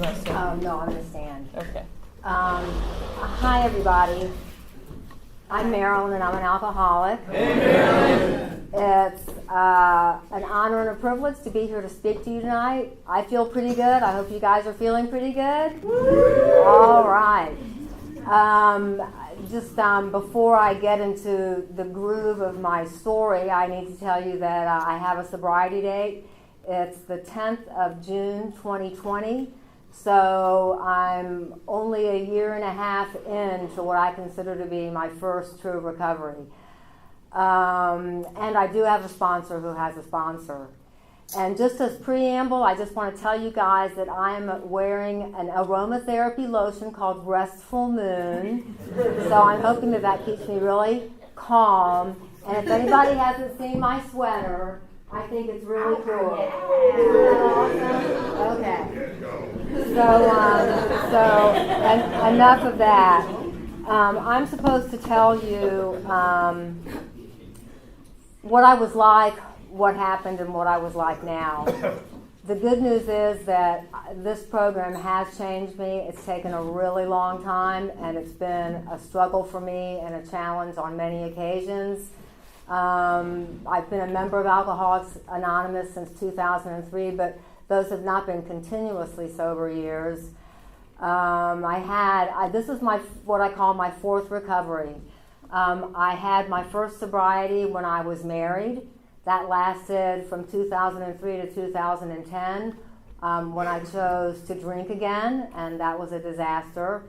you want to sit? No, I'm going to stand. Okay. Hi, everybody. I'm Merilyn, and I'm an alcoholic. Hey, Merilyn. It's an honor and a privilege to be here to speak to you tonight. I feel pretty good. I hope you guys are feeling pretty good. Woo! All right. Before I get into the groove of my story, I need to tell you that I have a sobriety date. It's the 10th of June, 2020. So I'm only a year and a half into what I consider to be my first true recovery. And I do have a sponsor who has a sponsor. And just as preamble, I just want to tell you guys that I am wearing an aromatherapy lotion called Restful Moon. So I'm hoping that keeps me really calm. And if anybody hasn't seen my sweater, I think it's really cool. Isn't that awesome? Okay. So enough of that. I'm supposed to tell you what I was like, what happened, and what I was like now. The good news is that this program has changed me. It's taken a really long time, and it's been a struggle for me and a challenge on many occasions. I've been a member of Alcoholics Anonymous since 2003, but those have not been continuously sober years. This is what I call my fourth recovery. I had my first sobriety when I was married. That lasted from 2003 to 2010 when I chose to drink again, and that was a disaster.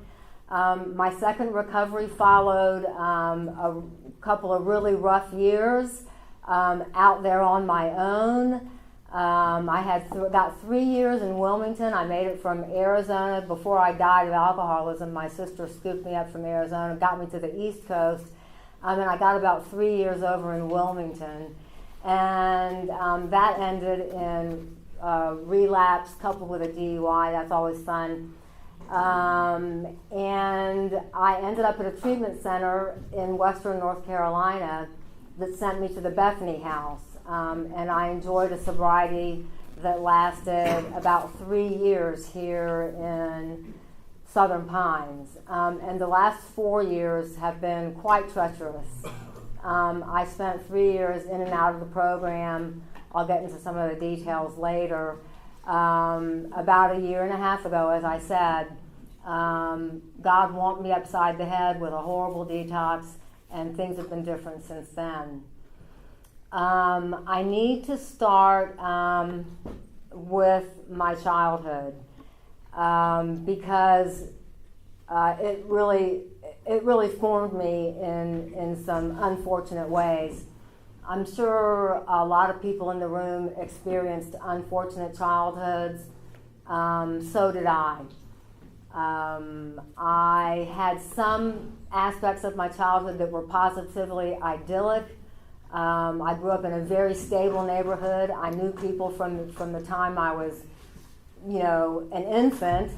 My second recovery followed a couple of really rough years out there on my own. I had about 3 years in Wilmington. I made it from Arizona. Before I died of alcoholism, my sister scooped me up from Arizona, got me to the East Coast, and I got about 3 years over in Wilmington. And that ended in relapse coupled with a DUI. That's always fun. And I ended up at a treatment center in Western North Carolina that sent me to the Bethany House. And I enjoyed a sobriety that lasted about 3 years here in Southern Pines. And the last 4 years have been quite treacherous. I spent 3 years in and out of the program. I'll get into some of the details later. About a year and a half ago, as I said, God wonked me upside the head with a horrible detox, and things have been different since then. I need to start with my childhood because it really formed me in some unfortunate ways. I'm sure a lot of people in the room experienced unfortunate childhoods. So did I. I had some aspects of my childhood that were positively idyllic. I grew up in a very stable neighborhood. I knew people from the time I was, an infant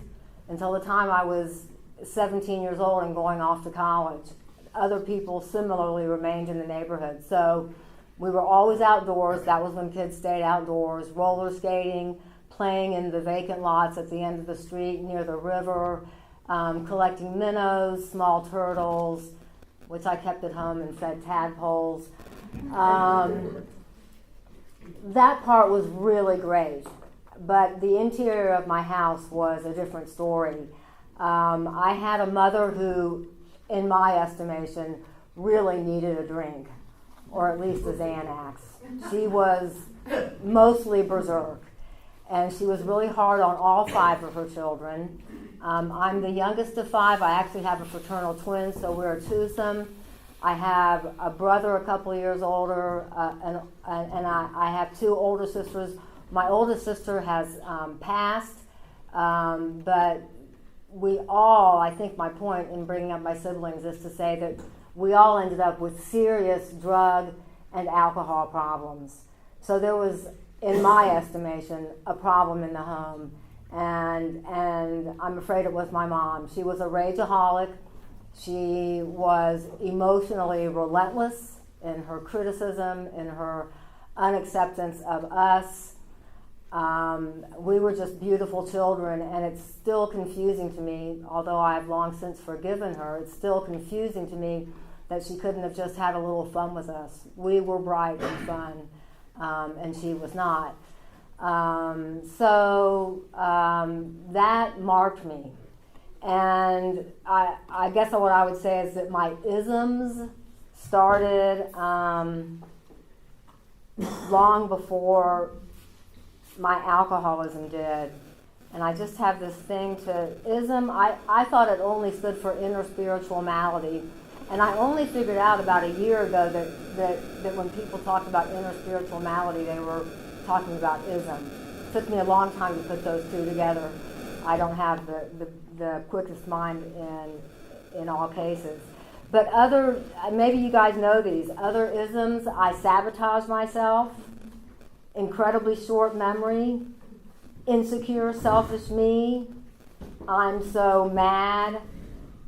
until the time I was 17 years old and going off to college. Other people similarly remained in the neighborhood. So we were always outdoors. That was when kids stayed outdoors, roller skating, playing in the vacant lots at the end of the street near the river, collecting minnows, small turtles, which I kept at home and fed tadpoles. That part was really great, but the interior of my house was a different story. I had a mother who, in my estimation, really needed a drink, or at least a Xanax. She was mostly berserk, and she was really hard on all 5 of her children. I'm the youngest of 5. I actually have a fraternal twin, so we're a twosome. I have a brother a couple of years older, and I have 2 older sisters. My oldest sister has passed, but we all, I think my point in bringing up my siblings is to say that we all ended up with serious drug and alcohol problems. So there was, in my estimation, a problem in the home, and I'm afraid it was my mom. She was a rageaholic. She was emotionally relentless in her criticism, in her unacceptance of us. We were just beautiful children, and it's still confusing to me, although I have long since forgiven her, it's still confusing to me that she couldn't have just had a little fun with us. We were bright and fun, and she was not. That marked me. And I guess what I would say is that my isms started long before my alcoholism did. And I just have this thing to ism. I thought it only stood for inner spiritual malady. And I only figured out about a year ago that when people talked about inner spiritual malady, they were talking about ism. It took me a long time to put those two together. I don't have the quickest mind in all cases. But maybe you guys know these, other isms: I sabotage myself, incredibly short memory, insecure, selfish me, I'm so mad.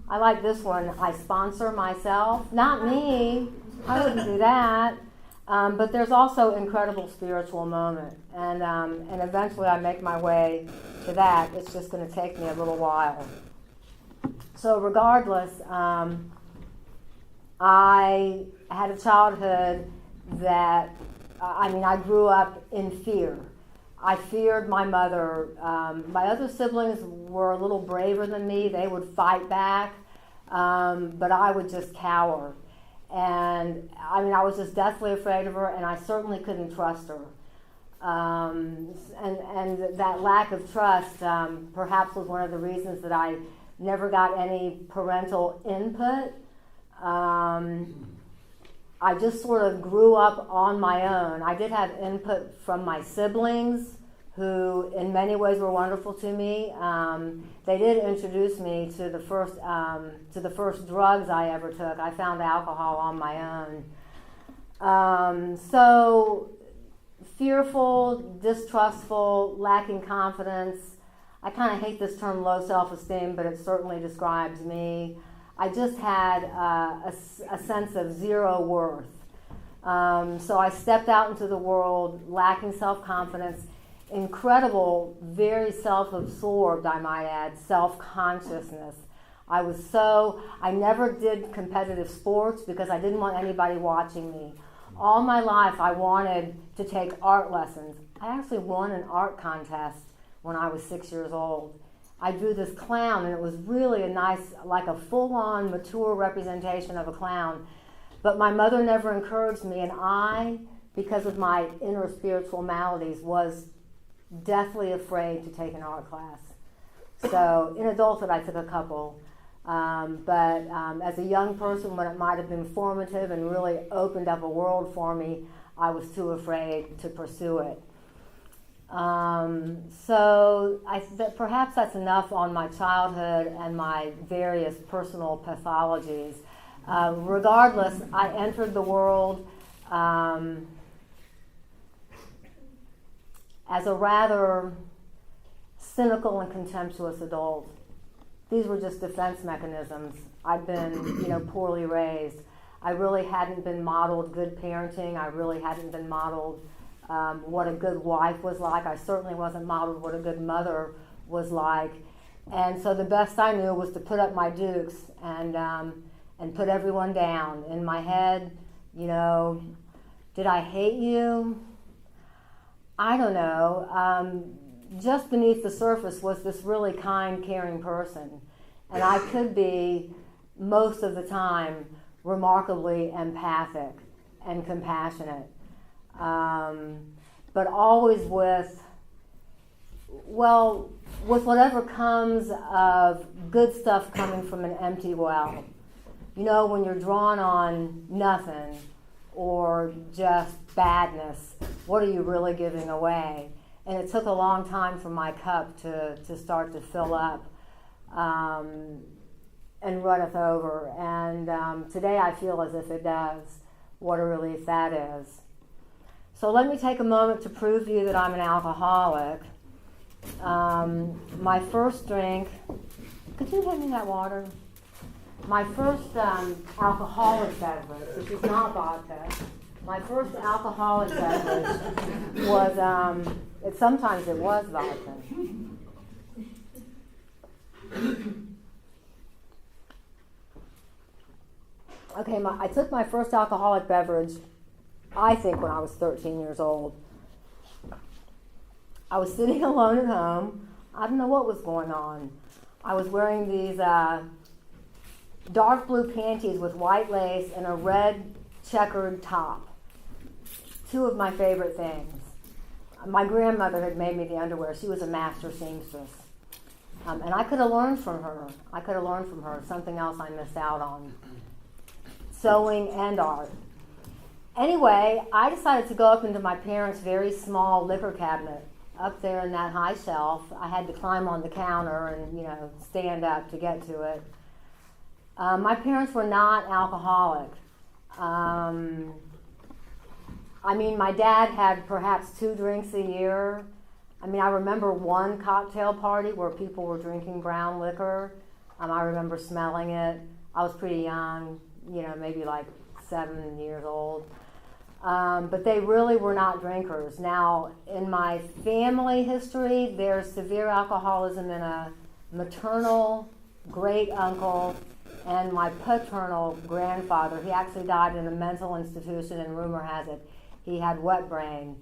I like this one, I sponsor myself. Not me, I wouldn't do that. But there's also incredible spiritual moment. And eventually I make my way to that. It's just going to take me a little while. So regardless, I had a childhood that, I grew up in fear. I feared my mother. My other siblings were a little braver than me. They would fight back, but I would just cower. And I was just deathly afraid of her, and I certainly couldn't trust her. And that lack of trust perhaps was one of the reasons that I never got any parental input. I just sort of grew up on my own. I did have input from my siblings, who in many ways were wonderful to me. They did introduce me to the first drugs I ever took. I found alcohol on my own. So fearful, distrustful, lacking confidence. I kind of hate this term low self-esteem, but it certainly describes me. I just had a sense of zero worth. So I stepped out into the world lacking self-confidence, incredible, very self-absorbed, I might add, self-consciousness. I never did competitive sports because I didn't want anybody watching me. All my life I wanted to take art lessons. I actually won an art contest when I was 6 years old. I drew this clown, and it was really a nice, like a full-on mature representation of a clown. But my mother never encouraged me, and I, because of my inner spiritual maladies, was deathly afraid to take an art class. So in adulthood, I took a couple. But as a young person, when it might have been formative and really opened up a world for me, I was too afraid to pursue it. So perhaps that's enough on my childhood and my various personal pathologies. Regardless, I entered the world as a rather cynical and contemptuous adult. These were just defense mechanisms. I'd been, poorly raised. I really hadn't been modeled good parenting. I really hadn't been modeled what a good wife was like. I certainly wasn't modeled what a good mother was like. And so the best I knew was to put up my dukes and put everyone down. In my head, did I hate you? I don't know. Just beneath the surface was this really kind, caring person. And I could be, most of the time, remarkably empathic and compassionate. But always with whatever comes of good stuff coming from an empty well. When you're drawn on nothing or just badness, what are you really giving away? And it took a long time for my cup to start to fill up and runneth over. And today I feel as if it does. What a relief that is. So let me take a moment to prove to you that I'm an alcoholic. My first drink, could you hand me that water? My first alcoholic beverage, which is not vodka, My first alcoholic beverage was, sometimes it was vodka. Okay, I took my first alcoholic beverage, I think, when I was 13 years old. I was sitting alone at home. I don't know what was going on. I was wearing these dark blue panties with white lace and a red checkered top. Two of my favorite things. My grandmother had made me the underwear. She was a master seamstress. And I could have learned from her. Something else I missed out on. Sewing and art. Anyway, I decided to go up into my parents' very small liquor cabinet up there in that high shelf. I had to climb on the counter and, stand up to get to it. My parents were not alcoholic. My dad had perhaps 2 drinks a year. I remember one cocktail party where people were drinking brown liquor. I remember smelling it. I was pretty young, maybe like 7 years old. But they really were not drinkers. Now, in my family history, there's severe alcoholism in a maternal great uncle and my paternal grandfather. He actually died in a mental institution, and rumor has it he had wet brain.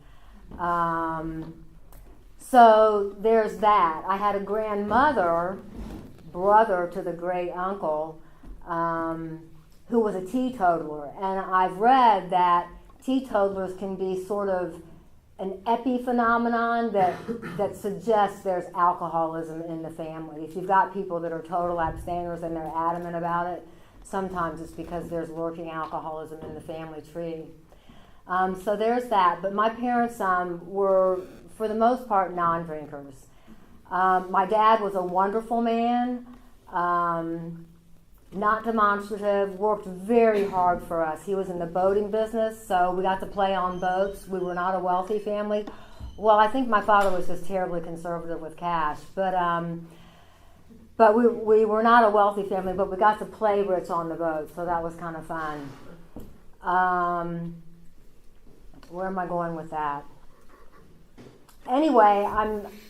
So there's that. I had a grandmother, brother to the great uncle, who was a teetotaler. And I've read that teetotalers can be sort of an epiphenomenon that suggests there's alcoholism in the family. If you've got people that are total abstainers and they're adamant about it, sometimes it's because there's lurking alcoholism in the family tree. So there's that. But my parents were, for the most part, non-drinkers. My dad was a wonderful man, not demonstrative, worked very hard for us. He was in the boating business, so we got to play on boats. We were not a wealthy family. Well, I think my father was just terribly conservative with cash, but we were not a wealthy family, but we got to play rich on the boat, so that was kind of fun. Where am I going with that? Anyway,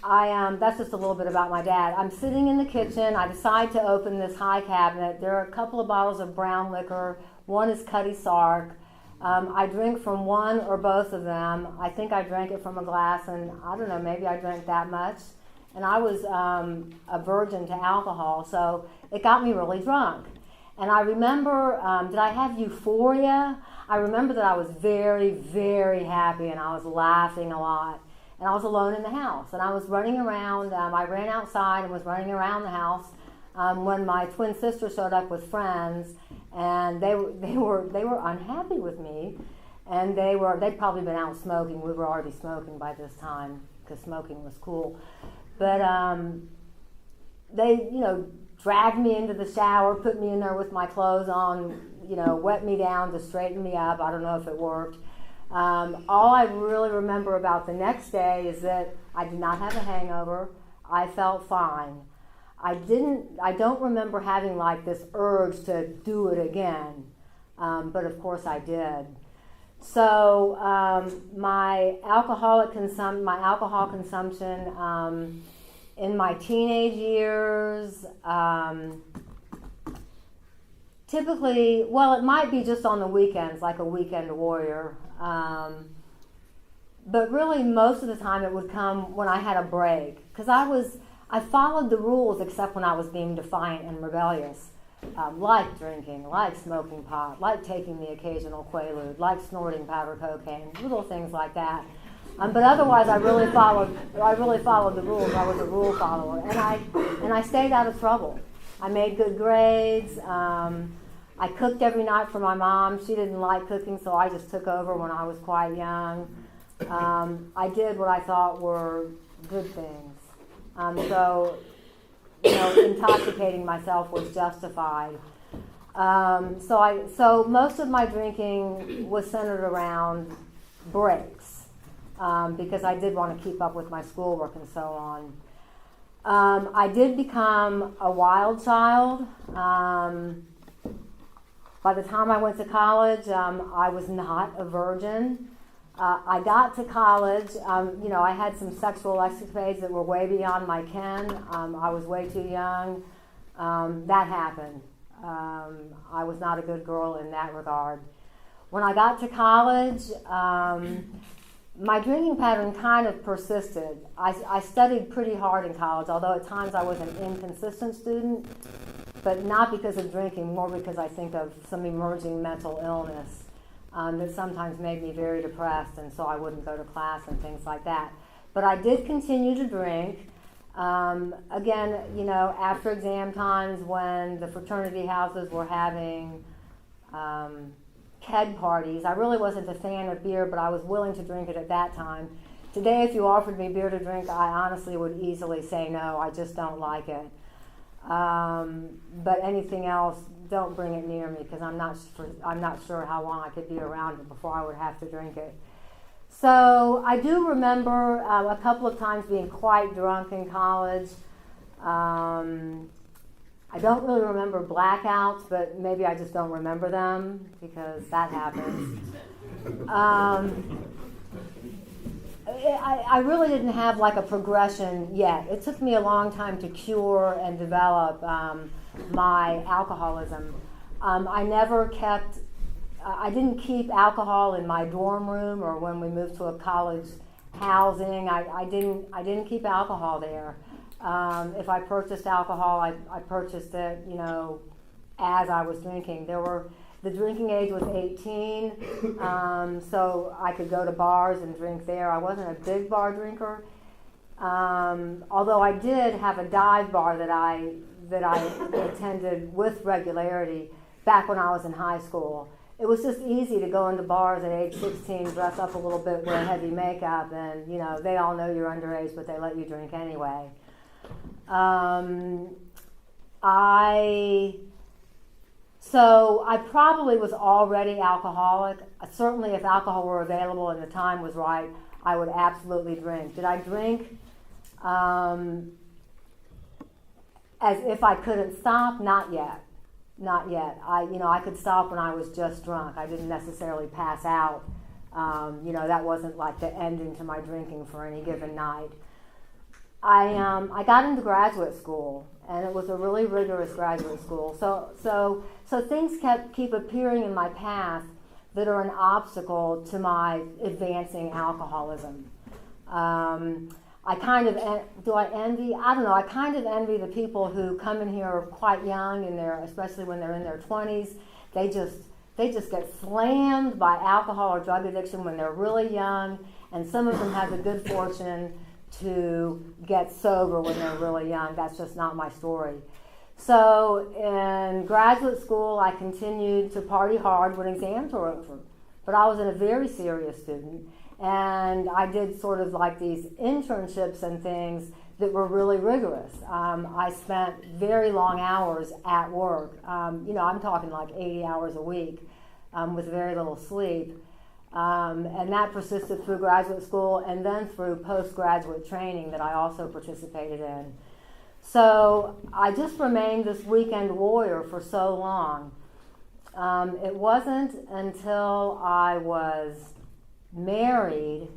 that's just a little bit about my dad. I'm sitting in the kitchen. I decide to open this high cabinet. There are a couple of bottles of brown liquor. One is Cutty Sark. I drink from one or both of them. I think I drank it from a glass, and I don't know, maybe I drank that much. And I was a virgin to alcohol, so it got me really drunk. And I remember, did I have euphoria? I remember that I was very, very happy, and I was laughing a lot. And I was alone in the house, and I was running around. I ran outside and was running around the house when my twin sister showed up with friends, and they were unhappy with me, and they'd probably been out smoking. We were already smoking by this time because smoking was cool, but they dragged me into the shower, put me in there with my clothes on, wet me down to straighten me up. I don't know if it worked. All I really remember about the next day is that I did not have a hangover. I felt fine. I don't remember having like this urge to do it again, but of course I did. So my alcohol consumption in my teenage years, typically, it might be just on the weekends, like a weekend warrior. But really, most of the time it would come when I had a break. Because I followed the rules except when I was being defiant and rebellious. Like drinking, like smoking pot, like taking the occasional Quaalude, like snorting powder cocaine, little things like that. But otherwise, I really followed the rules. I was a rule follower, and I stayed out of trouble. I made good grades. I cooked every night for my mom. She didn't like cooking, so I just took over when I was quite young. I did what I thought were good things. So intoxicating myself was justified. So most of my drinking was centered around breaks, because I did want to keep up with my schoolwork and so on. I did become a wild child. By the time I went to college, I was not a virgin. I got to college, I had some sexual escapades that were way beyond my ken. I was way too young. That happened. I was not a good girl in that regard. When I got to college, my drinking pattern kind of persisted. I studied pretty hard in college, although at times I was an inconsistent student, but not because of drinking, more because I think of some emerging mental illness that sometimes made me very depressed, and so I wouldn't go to class and things like that. But I did continue to drink. Again, after exam times when the fraternity houses were having keg parties, I really wasn't a fan of beer, but I was willing to drink it at that time. Today, if you offered me beer to drink, I honestly would easily say no. I just don't like it. But anything else, don't bring it near me, because I'm not sure how long I could be around it before I would have to drink it. So I do remember a couple of times being quite drunk in college. I don't really remember blackouts, but maybe I just don't remember them, because that happens. I really didn't have like a progression yet. It took me a long time to cure and develop my alcoholism. I didn't keep alcohol in my dorm room or when we moved to a college housing. I didn't keep alcohol there. If I purchased alcohol, I purchased it, as I was drinking. The drinking age was 18, so I could go to bars and drink there. I wasn't a big bar drinker, although I did have a dive bar that I attended with regularity back when I was in high school. It was just easy to go into bars at age 16, dress up a little bit, wear heavy makeup, and they all know you're underage, but they let you drink anyway. So I probably was already alcoholic. Certainly if alcohol were available and the time was right, I would absolutely drink. Did I drink as if I couldn't stop? Not yet. Not yet. I could stop when I was just drunk. I didn't necessarily pass out. That wasn't like the ending to my drinking for any given night. I got into graduate school, and it was a really rigorous graduate school. So things keep appearing in my path that are an obstacle to my advancing alcoholism. I kind of envy? I don't know. I kind of envy the people who come in here quite young, especially when they're in their 20s. They just get slammed by alcohol or drug addiction when they're really young, and some of them have the good fortune to get sober when they're really young. That's just not my story. So in graduate school, I continued to party hard when exams were over. But I was a very serious student, and I did sort of like these internships and things that were really rigorous. I spent very long hours at work. I'm talking like 80 hours a week with very little sleep. And that persisted through graduate school and then through postgraduate training that I also participated in. So I just remained this weekend warrior for so long. It wasn't until I was married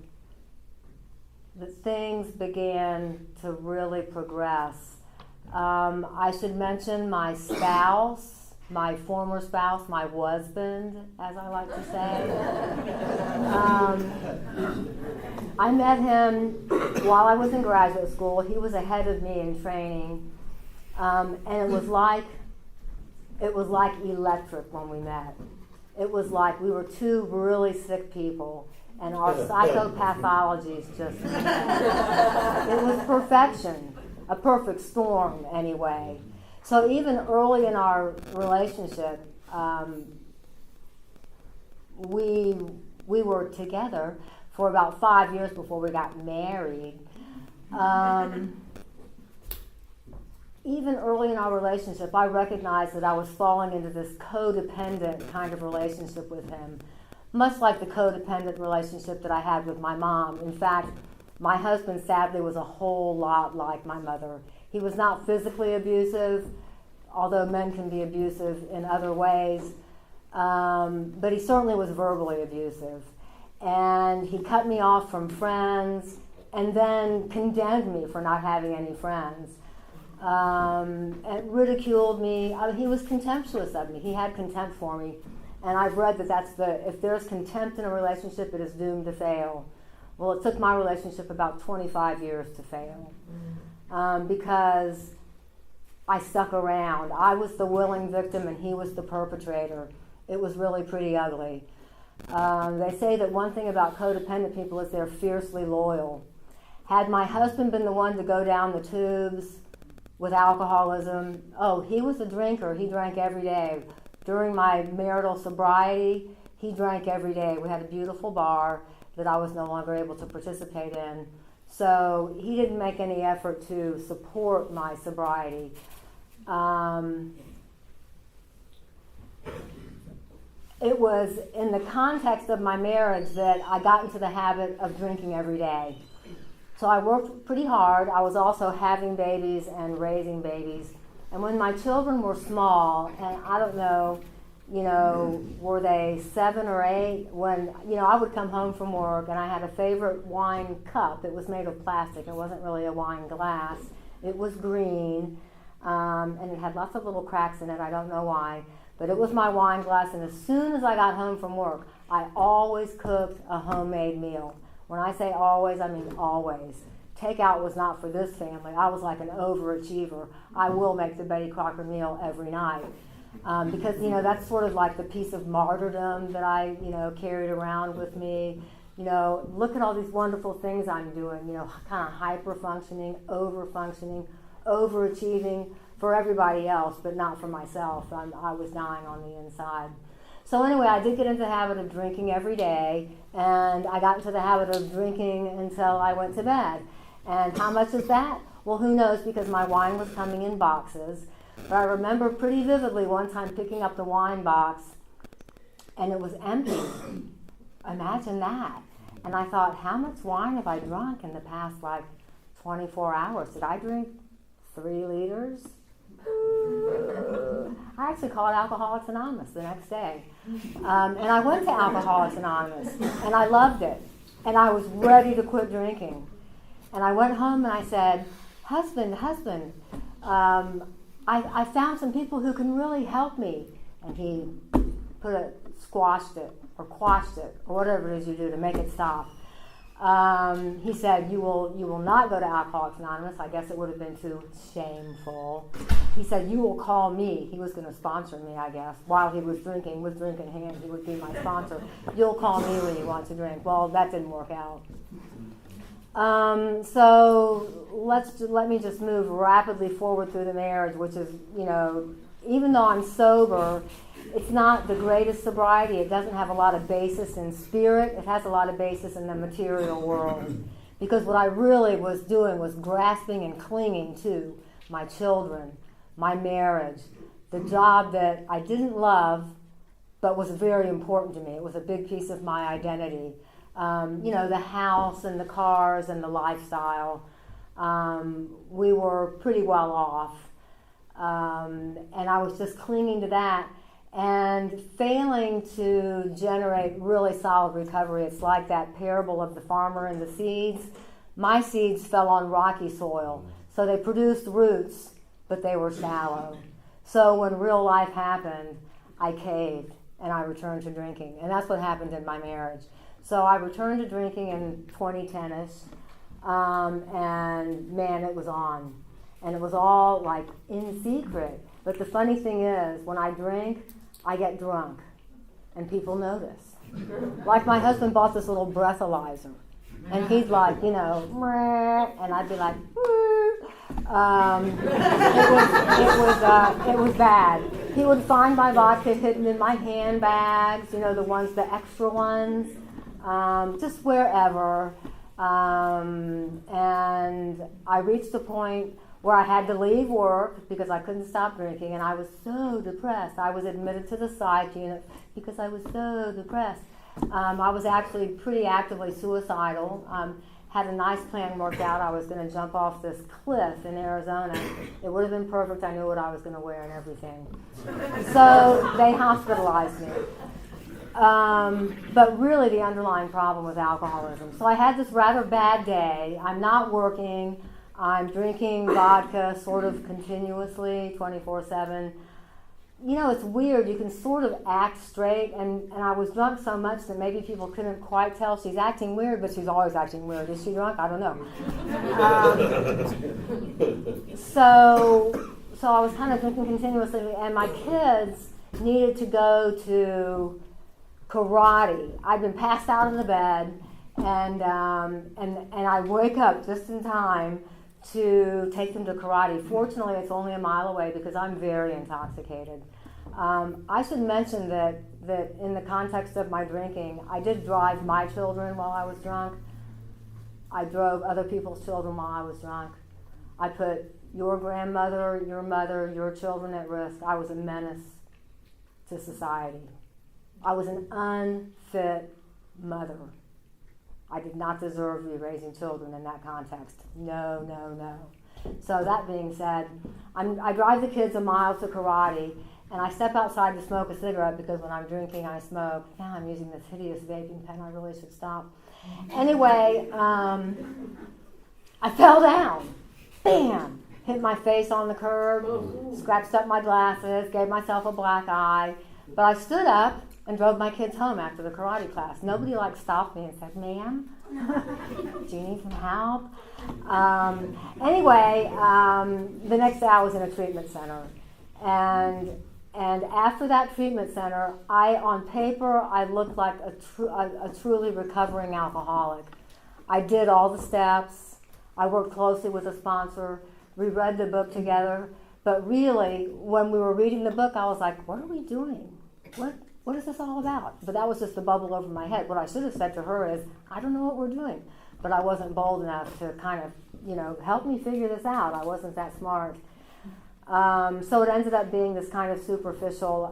that things began to really progress. I should mention my spouse. My former spouse, my husband, as I like to say. I met him while I was in graduate school. He was ahead of me in training, and it was like electric when we met. It was like we were two really sick people, and our psychopathologies just met. It was perfection, a perfect storm anyway. So even early in our relationship, we were together for about 5 years before we got married. Even early in our relationship, I recognized that I was falling into this codependent kind of relationship with him, much like the codependent relationship that I had with my mom. In fact, my husband sadly was a whole lot like my mother. He was not physically abusive, although men can be abusive in other ways. but he certainly was verbally abusive. And he cut me off from friends and then condemned me for not having any friends. And ridiculed me. He was contemptuous of me. He had contempt for me. And I've read that if there's contempt in a relationship, it is doomed to fail. Well, it took my relationship about 25 years to fail. Because I stuck around. I was the willing victim and he was the perpetrator. It was really pretty ugly. They say that one thing about codependent people is they're fiercely loyal. Had my husband been the one to go down the tubes with alcoholism, he was a drinker. He drank every day. During my marital sobriety, he drank every day. We had a beautiful bar that I was no longer able to participate in. So he didn't make any effort to support my sobriety. It was in the context of my marriage that I got into the habit of drinking every day. So I worked pretty hard. I was also having babies and raising babies. And when my children were small, and I don't know, were they 7 or 8? When, I would come home from work and I had a favorite wine cup. It was made of plastic. It wasn't really a wine glass. It was green, and it had lots of little cracks in it. I don't know why. But it was my wine glass, and as soon as I got home from work, I always cooked a homemade meal. When I say always, I mean always. Takeout was not for this family. I was like an overachiever. I will make the Betty Crocker meal every night. Because, that's sort of like the piece of martyrdom that I, carried around with me. Look at all these wonderful things I'm doing, kind of hyper-functioning, over-functioning, overachieving for everybody else, but not for myself. I was dying on the inside. So anyway, I did get into the habit of drinking every day, and I got into the habit of drinking until I went to bed. And how much is that? Well, who knows, because my wine was coming in boxes. But I remember pretty vividly one time picking up the wine box, and it was empty. Imagine that. And I thought, how much wine have I drunk in the past, 24 hours? Did I drink 3 liters? I actually called Alcoholics Anonymous the next day. And I went to Alcoholics Anonymous, and I loved it. And I was ready to quit drinking. And I went home and I said, husband, I found some people who can really help me. And he squashed it, or quashed it, or whatever it is you do to make it stop. He said, you will not go to Alcoholics Anonymous. I guess it would have been too shameful. He said, you will call me. He was going to sponsor me, I guess. While he was drinking, with drink in hand, he would be my sponsor. You'll call me when you want to drink. Well, that didn't work out. So let me just move rapidly forward through the marriage, which is, even though I'm sober, it's not the greatest sobriety. It doesn't have a lot of basis in spirit. It has a lot of basis in the material world. Because what I really was doing was grasping and clinging to my children, my marriage, the job that I didn't love, but was very important to me. It was a big piece of my identity. The house and the cars and the lifestyle. We were pretty well off. And I was just clinging to that and failing to generate really solid recovery. It's like that parable of the farmer and the seeds. My seeds fell on rocky soil. So they produced roots, but they were shallow. So when real life happened, I caved and I returned to drinking. And that's what happened in my marriage. So I returned to drinking in 2010-ish, and man, it was on. And it was all in secret. But the funny thing is, when I drink, I get drunk, and people notice. Like my husband bought this little breathalyzer, and he'd meh, and I'd be like, it was bad. He would find my vodka hidden in my handbags, the extra ones. Just wherever, and I reached a point where I had to leave work because I couldn't stop drinking, and I was so depressed. I was admitted to the psych unit because I was so depressed. I was actually pretty actively suicidal, had a nice plan worked out. I was going to jump off this cliff in Arizona. It would have been perfect. I knew what I was going to wear and everything. So they hospitalized me. But really the underlying problem was alcoholism. So I had this rather bad day. I'm not working. I'm drinking vodka sort of continuously, 24/7. You know, it's weird. You can sort of act straight, and I was drunk so much that maybe people couldn't quite tell she's acting weird, but she's always acting weird. Is she drunk? I don't know. So I was kind of drinking continuously, and my kids needed to go to karate. I'd been passed out in the bed, and I wake up just in time to take them to karate. Fortunately, it's only a mile away because I'm very intoxicated. I should mention that in the context of my drinking, I did drive my children while I was drunk. I drove other people's children while I was drunk. I put your grandmother, your mother, your children at risk. I was a menace to society. I was an unfit mother. I did not deserve to be raising children in that context. No, no, no. So that being said, I drive the kids a mile to karate, and I step outside to smoke a cigarette because when I'm drinking, I smoke. Now I'm using this hideous vaping pen. I really should stop. Anyway, I fell down. Bam! Hit my face on the curb, scratched up my glasses, gave myself a black eye. But I stood up and drove my kids home after the karate class. Nobody stopped me and said, "Ma'am, do you need some help?" Anyway, the next day I was in a treatment center, and after that treatment center, on paper I looked like a truly recovering alcoholic. I did all the steps. I worked closely with a sponsor. We read the book together. But really, when we were reading the book, I was like, "What are we doing? What is this all about?" But that was just a bubble over my head. What I should have said to her is, "I don't know what we're doing." But I wasn't bold enough to kind of, help me figure this out. I wasn't that smart. So it ended up being this kind of superficial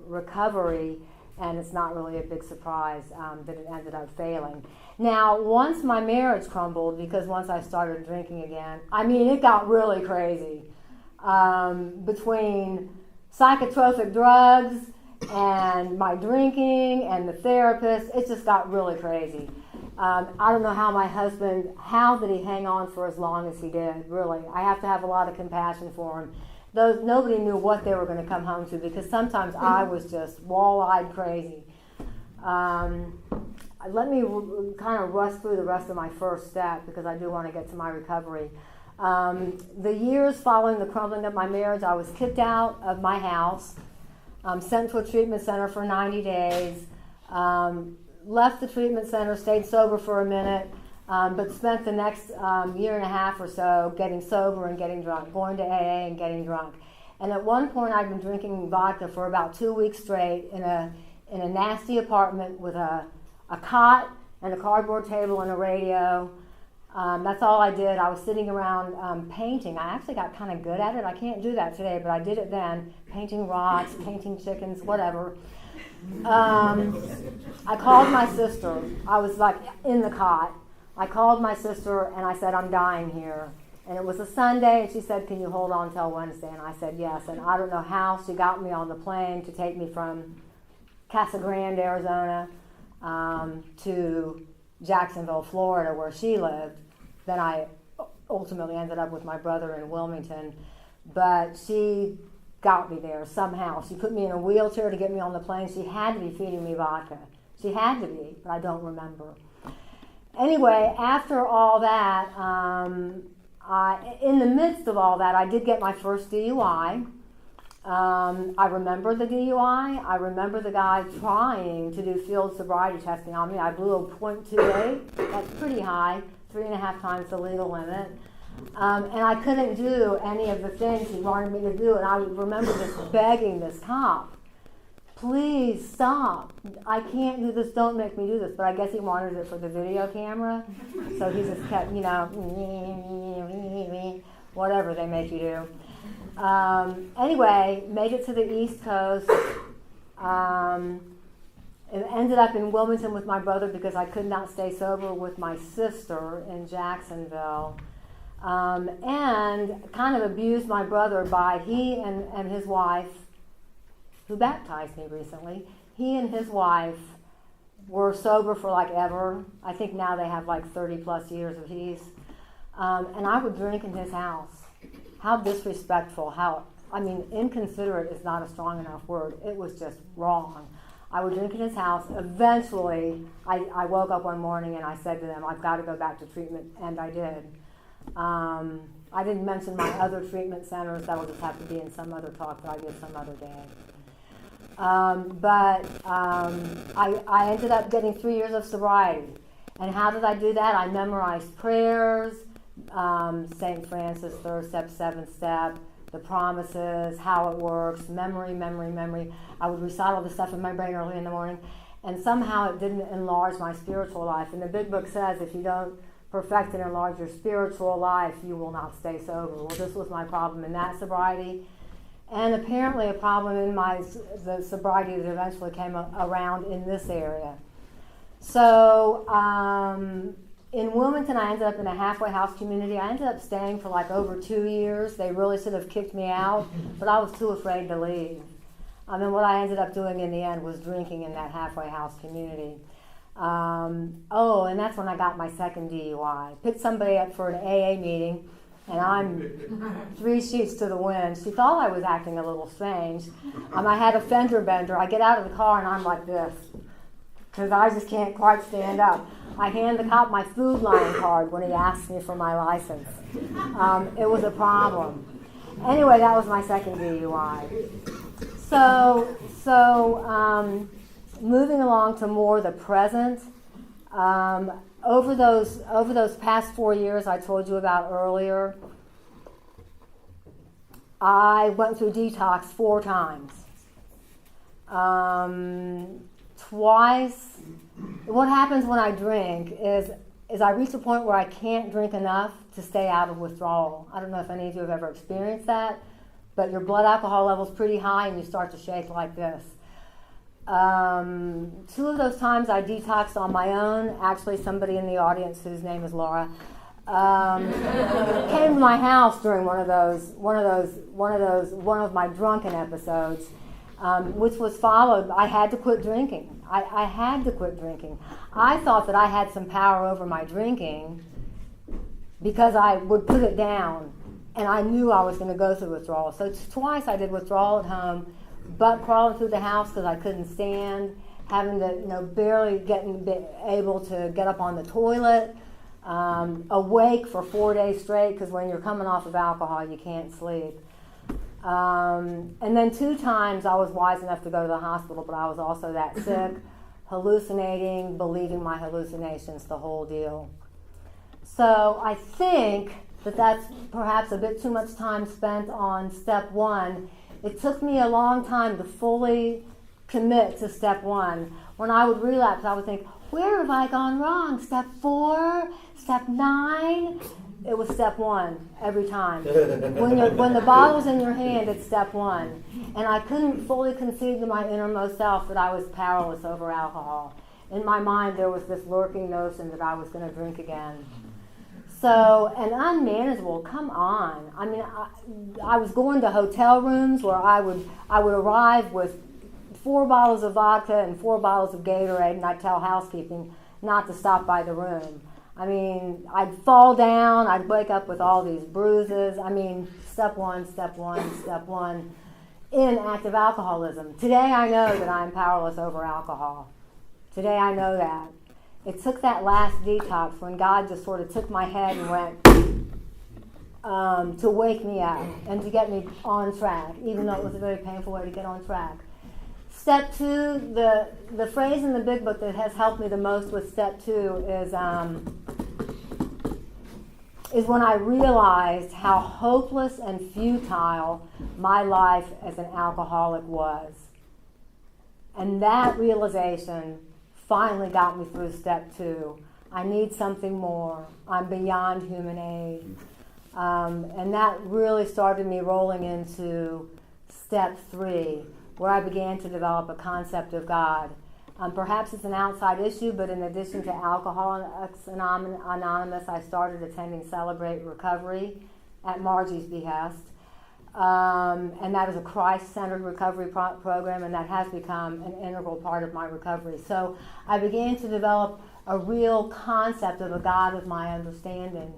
recovery, and it's not really a big surprise that it ended up failing. Now, once my marriage crumbled, because once I started drinking again, it got really crazy. Between psychotropic drugs and my drinking and the therapist, it just got really crazy. I don't know how did he hang on for as long as he did, really. I have to have a lot of compassion for him. Nobody knew what they were going to come home to because sometimes I was just wall-eyed crazy. Let me kind of rush through the rest of my first step because I do want to get to my recovery. The years following the crumbling of my marriage, I was kicked out of my house, sent to a treatment center for 90 days, left the treatment center, stayed sober for a minute, but spent the next year and a half or so getting sober and getting drunk, going to AA and getting drunk. And at one point I'd been drinking vodka for about 2 weeks straight in a nasty apartment with a cot and a cardboard table and a radio. That's all I did. I was sitting around painting. I actually got kind of good at it. I can't do that today, but I did it then. Painting rocks, painting chickens, whatever. I called my sister. I was in the cot. I called my sister and I said, "I'm dying here." And it was a Sunday, and she said, "Can you hold on till Wednesday?" And I said, "Yes." And I don't know how she got me on the plane to take me from Casa Grande, Arizona, to Jacksonville, Florida, where she lived. Then I ultimately ended up with my brother in Wilmington. But she got me there somehow. She put me in a wheelchair to get me on the plane. She had to be feeding me vodka. She had to be, but I don't remember. Anyway, after all that, in the midst of all that, I did get my first DUI. I remember the DUI. I remember the guy trying to do field sobriety testing on me. I blew a .28. That's pretty high, 3.5 times the legal limit. And I couldn't do any of the things he wanted me to do. And I remember just begging this cop, "Please stop. I can't do this. Don't make me do this." But I guess he wanted it for the video camera. So he just kept, whatever they make you do. Anyway, made it to the East Coast. It ended up in Wilmington with my brother because I could not stay sober with my sister in Jacksonville. And kind of abused my brother by he and his wife, who baptized me recently, he and his wife were sober for like ever. I think now they have like 30 plus years of ease. And I would drink in his house. How disrespectful, inconsiderate is not a strong enough word. It was just wrong. I would drink in his house. Eventually, I woke up one morning and I said to them, I've got to go back to treatment, and I did. I didn't mention my other treatment centers. That will just have to be in some other talk that I give some other day. I ended up getting 3 years of sobriety. And how did I do that? I memorized prayers, St. Francis, third step, seventh step, the promises, how it works, memory. I would recite all the stuff in my brain early in the morning, and somehow it didn't enlarge my spiritual life. And the big book says if you don't perfect and enlarge your spiritual life, you will not stay sober. Well, this was my problem in that sobriety, and apparently a problem in the sobriety that eventually came around in this area. So in Wilmington, I ended up in a halfway house community. I ended up staying for like over 2 years. They really should have kicked me out, but I was too afraid to leave. And what I ended up doing in the end was drinking in that halfway house community. And that's when I got my second DUI. Picked somebody up for an AA meeting, and I'm 3 sheets to the wind. She thought I was acting a little strange. I had a fender bender. I get out of the car, and I'm like this, because I just can't quite stand up. I hand the cop my Food Lion card when he asks me for my license. It was a problem. Anyway, that was my second DUI. So moving along to more the present, over those past 4 years I told you about earlier, I went through detox 4 times. Twice. What happens when I drink is I reach a point where I can't drink enough to stay out of withdrawal. I don't know if any of you have ever experienced that, but your blood alcohol level's pretty high and you start to shake like this. 2 of those times I detoxed on my own. Actually, somebody in the audience whose name is Laura came to my house during one of my drunken episodes, which was followed. I had to quit drinking. I had to quit drinking. I thought that I had some power over my drinking because I would put it down, and I knew I was going to go through withdrawal. So twice I did withdrawal at home, butt crawling through the house because I couldn't stand, having to, barely able to get up on the toilet, awake for 4 days straight because when you're coming off of alcohol, you can't sleep. And then 2 times I was wise enough to go to the hospital, but I was also that sick, hallucinating, believing my hallucinations, the whole deal. So I think that that's perhaps a bit too much time spent on step 1. It took me a long time to fully commit to step 1. When I would relapse, I would think, where have I gone wrong? Step 4? Step 9? It was step 1 every time. When the bottle's in your hand, it's step 1. And I couldn't fully conceive to my innermost self that I was powerless over alcohol. In my mind, there was this lurking notion that I was going to drink again. So, and unmanageable, come on. I mean, I was going to hotel rooms where I would arrive with 4 bottles of vodka and 4 bottles of Gatorade, and I'd tell housekeeping not to stop by the room. I mean, I'd fall down, I'd wake up with all these bruises. I mean, step 1, in active alcoholism. Today I know that I'm powerless over alcohol. Today I know that. It took that last detox when God just sort of took my head and went to wake me up and to get me on track, even though it was a very painful way to get on track. Step 2, the phrase in the big book that has helped me the most with step 2 is when I realized how hopeless and futile my life as an alcoholic was. And that realization finally got me through step 2. I need something more. I'm beyond human aid. And that really started me rolling into step 3, where I began to develop a concept of God. Perhaps it's an outside issue, but in addition to Alcoholics Anonymous, I started attending Celebrate Recovery at Margie's behest. And that is a Christ-centered recovery program, and that has become an integral part of my recovery. So I began to develop a real concept of a God of my understanding.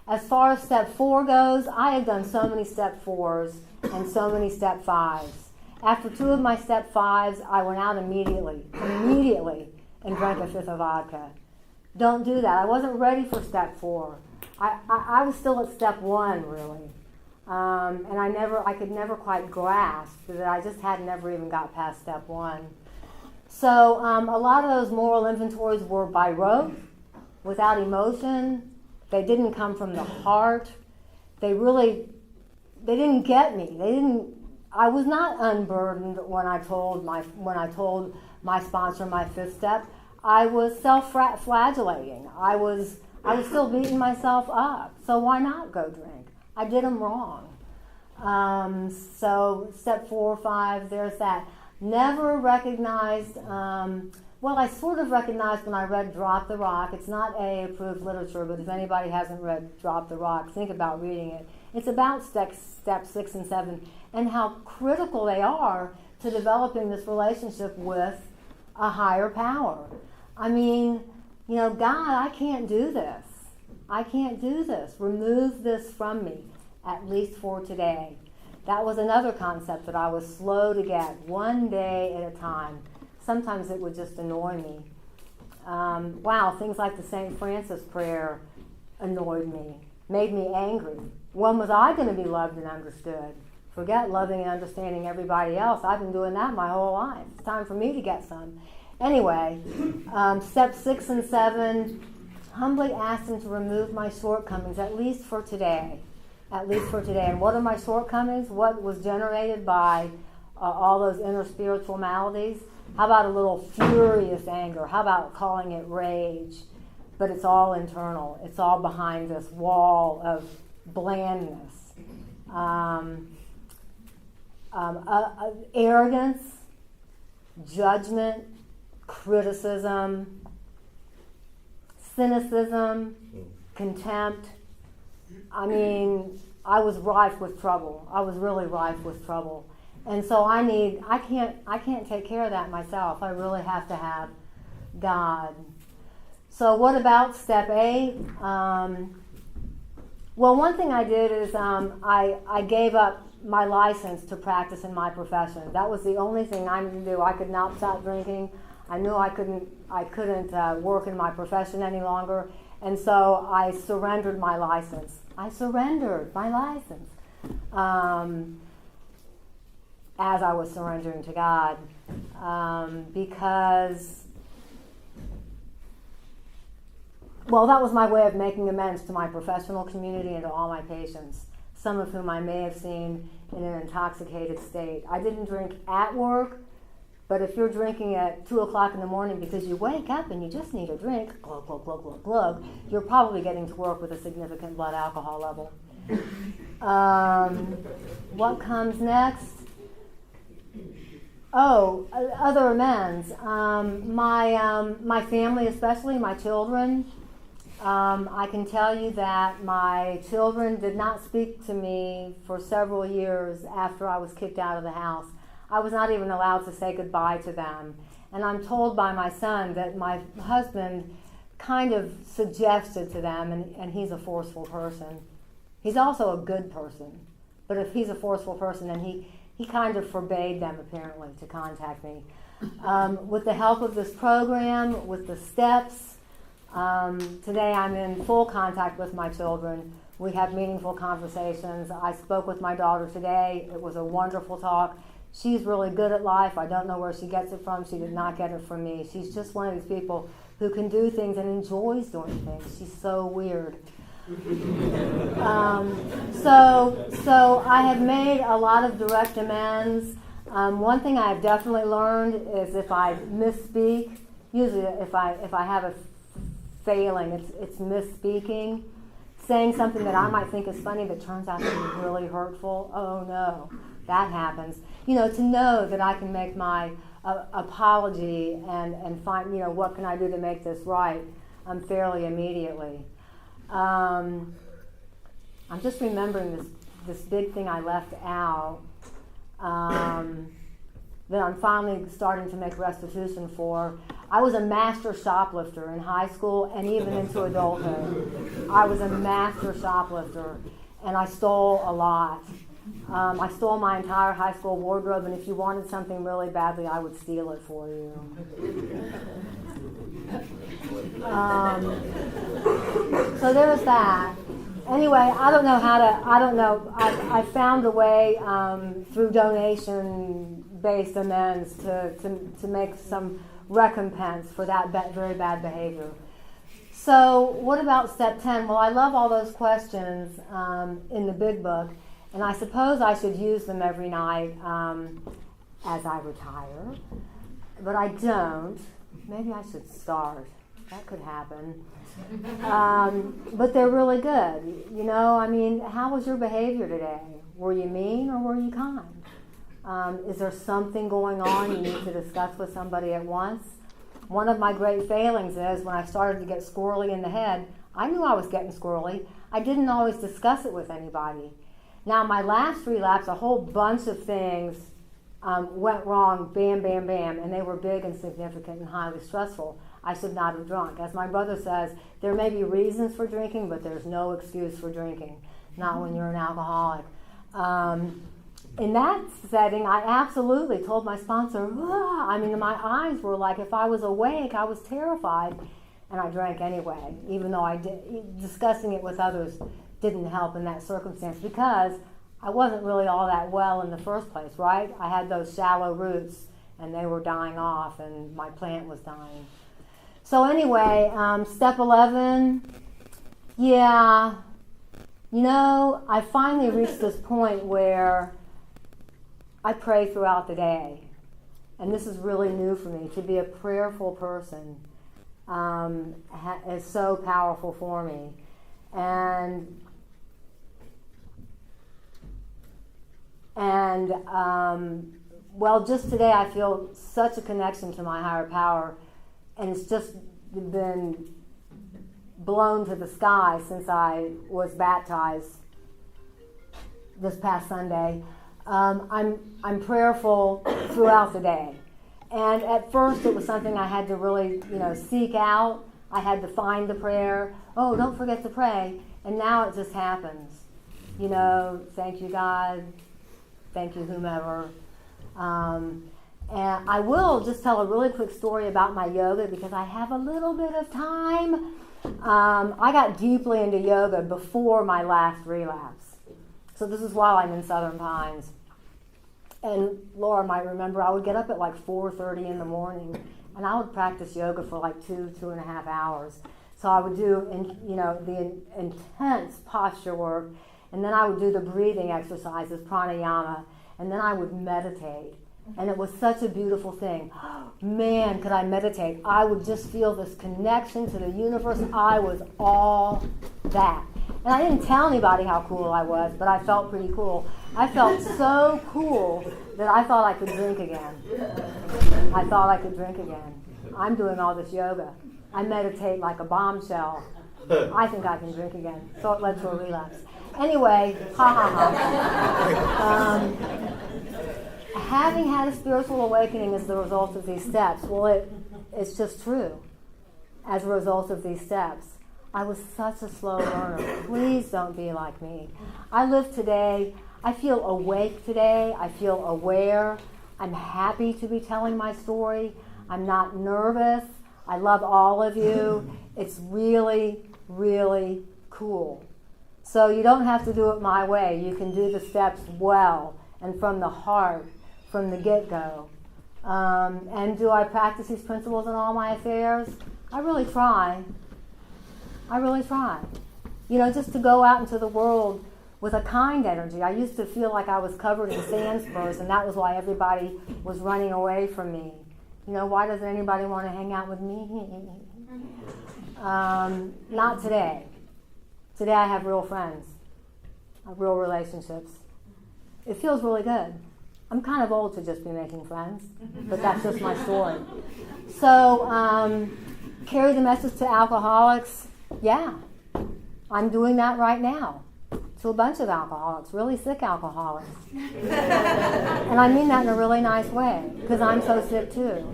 As far as step 4 goes, I have done so many step 4s and so many step 5s. After 2 of my step 5s, I went out immediately, and drank a 5th of vodka. Don't do that. I wasn't ready for step 4. I was still at step 1, really. And I could never quite grasp that I just had never even got past step 1. So a lot of those moral inventories were by rote, without emotion. They didn't come from the heart. They didn't get me. I was not unburdened when I told my sponsor my 5th step. I was self-flagellating. I was still beating myself up. So why not go drink? I did them wrong. So step 4, 5, there's that. Never recognized, I sort of recognized when I read Drop the Rock. It's not AA-approved literature, but if anybody hasn't read Drop the Rock, think about reading it. It's about step 6 and 7 and how critical they are to developing this relationship with a higher power. I mean, God, I can't do this. I can't do this. Remove this from me, at least for today. That was another concept that I was slow to get, one day at a time. Sometimes it would just annoy me. Things like the St. Francis prayer annoyed me, made me angry. When was I going to be loved and understood? Forget loving and understanding everybody else. I've been doing that my whole life. It's time for me to get some. Anyway, step 6 and 7, humbly asked him to remove my shortcomings, at least for today. At least for today. And what are my shortcomings? What was generated by all those inner spiritual maladies? How about a little furious anger? How about calling it rage? But it's all internal. It's all behind this wall of blandness. Arrogance, judgment, criticism, cynicism, contempt. I mean, I was rife with trouble. I was really rife with trouble. And so I can't take care of that myself. I really have to have God. So what about step 8? One thing I did is I gave up my license to practice in my profession. That was the only thing I needed to do. I could not stop drinking. I knew I couldn't work in my profession any longer. And so I surrendered my license. I surrendered my license as I was surrendering to God, because, that was my way of making amends to my professional community and to all my patients, some of whom I may have seen in an intoxicated state. I didn't drink at work, but if you're drinking at 2 o'clock in the morning because you wake up and you just need a drink, glug, glug, glug, glug, glug, you're probably getting to work with a significant blood alcohol level. What comes next? Other amends. My family, especially my children. I can tell you that my children did not speak to me for several years after I was kicked out of the house. I was not even allowed to say goodbye to them. And I'm told by my son that my husband kind of suggested to them, and he's a forceful person. He's also a good person. But if he's a forceful person, then he kind of forbade them, apparently, to contact me. With the help of this program, with the steps, today I'm in full contact with my children. We have meaningful conversations. I spoke with my daughter today. It was a wonderful talk. She's really good at life. I don't know where she gets it from. She did not get it from me. She's just one of these people who can do things and enjoys doing things. She's so weird. So I have made a lot of direct amends. One thing I have definitely learned is if I misspeak, usually if I have a failing, it's misspeaking, saying something that I might think is funny that turns out to be really hurtful. Oh no, that happens. To know that I can make my apology and find, what can I do to make this right fairly immediately. I'm just remembering this big thing I left out that I'm finally starting to make restitution for. I was a master shoplifter in high school and even into adulthood. I was a master shoplifter, and I stole a lot. I stole my entire high school wardrobe, and if you wanted something really badly, I would steal it for you. So there's that. Anyway, I found a way through donation-based amends to make some recompense for that very bad behavior. So what about step 10? Well, I love all those questions in the big book, and I suppose I should use them every night as I retire, but I don't. Maybe I should start. That could happen. But they're really good. How was your behavior today? Were you mean or were you kind? Is there something going on you need to discuss with somebody at once? One of my great failings is when I started to get squirrely in the head, I knew I was getting squirrely. I didn't always discuss it with anybody. Now, my last relapse, a whole bunch of things went wrong, bam, bam, bam, and they were big and significant and highly stressful. I should not have drunk. As my brother says, there may be reasons for drinking, but there's no excuse for drinking, not when you're an alcoholic. In that setting, I absolutely told my sponsor, my eyes were like, if I was awake, I was terrified, and I drank anyway, even though discussing it with others didn't help in that circumstance because I wasn't really all that well in the first place, right? I had those shallow roots, and they were dying off, and my plant was dying. So anyway, step 11, I finally reached this point where I pray throughout the day. And this is really new for me. To be a prayerful person is so powerful for me. And just today I feel such a connection to my higher power. And it's just been blown to the sky since I was baptized this past Sunday. I'm prayerful throughout the day. And at first it was something I had to really, seek out. I had to find the prayer. Oh, don't forget to pray. And now it just happens. Thank you, God. Thank you, whomever. And I will just tell a really quick story about my yoga because I have a little bit of time. I got deeply into yoga before my last relapse. So this is while I'm in Southern Pines. And Laura might remember I would get up at like 4:30 in the morning and I would practice yoga for like 2.5 hours. So I would do the intense posture work, and then I would do the breathing exercises, pranayama, and then I would meditate. And it was such a beautiful thing. Man, could I meditate. I would just feel this connection to the universe. I was all that. And I didn't tell anybody how cool I was, but I felt pretty cool. I felt so cool that I thought I could drink again. I'm doing all this yoga. I meditate like a bombshell. I think I can drink again. So it led to a relapse. Anyway, having had a spiritual awakening as the result of these steps, well, it's just true. As a result of these steps, I was such a slow learner. Please don't be like me. I live today. I feel awake today. I feel aware. I'm happy to be telling my story. I'm not nervous. I love all of you. It's really, really cool. So you don't have to do it my way. You can do the steps well and from the heart, from the get-go. And do I practice these principles in all my affairs? I really try. Just to go out into the world with a kind energy. I used to feel like I was covered in sand spurs, and that was why everybody was running away from me. Why doesn't anybody want to hang out with me? Not today. Today I have real friends. Real relationships. It feels really good. I'm kind of old to just be making friends, but that's just my story. So, carry the message to alcoholics. Yeah, I'm doing that right now to a bunch of alcoholics, really sick alcoholics. And I mean that in a really nice way, because I'm so sick too.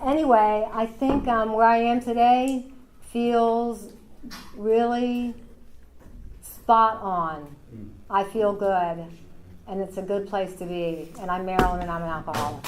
Anyway, I think where I am today feels really spot on. I feel good, and it's a good place to be. And I'm Merilyn, and I'm an alcoholic.